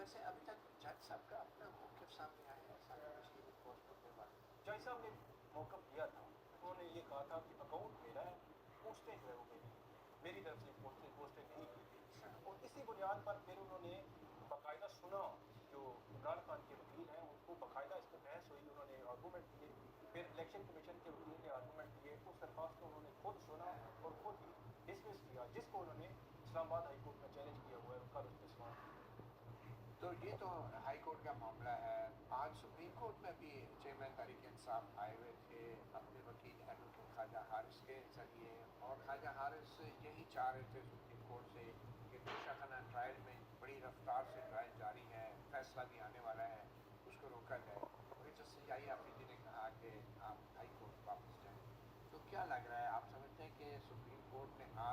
ویسے ابھی تک جج صاحب کا اپنا موقف سامنے آیا ہے سارے مشکل پوسٹوں کے بعد؟ جج صاحب نے موقف دیا تھا، انہوں نے یہ کہا تھا کہ اکاؤنٹ میرا ہے، پوسٹیں جو ہے وہ میری طرف سے پوسٹیں نہیں کی گئی، اور اسی بنیاد پر پھر انہوں نے باقاعدہ سنا، جو عمران خان کے وکیل ہیں ان کو باقاعدہ اس پہ بحث ہوئی، انہوں نے آرگومنٹ دیے، پھر الیکشن کمیشن کے وکیل نے آرگومنٹ دیے، اس درخواست کو انہوں نے خود سنا اور خود ہی ڈسمس کیا، جس کو انہوں نے اسلام آباد ہائی کورٹ میں چیلنج کیا ہوا ہے اور کل اس پہ سماعت کی۔ تو یہ تو ہائی کورٹ کا معاملہ ہے، آج سپریم کورٹ میں بھی چیئرمین تحریک انصاف آئے ہوئے تھے اپنے وکیل ایڈوکیٹ خواجہ حارث کے ذریعے، اور خواجہ حارث یہی چاہ رہے تھے سپریم کورٹ سے کہ گلشن خانہ ٹرائل میں بڑی رفتار سے ٹرائل جاری ہے، فیصلہ بھی آنے والا ہے، اس کو روکا جائے، اور جسٹس یحییٰ آفریدی نے کہا کہ آپ ہائی کورٹ واپس جائیں۔ تو کیا لگ رہا ہے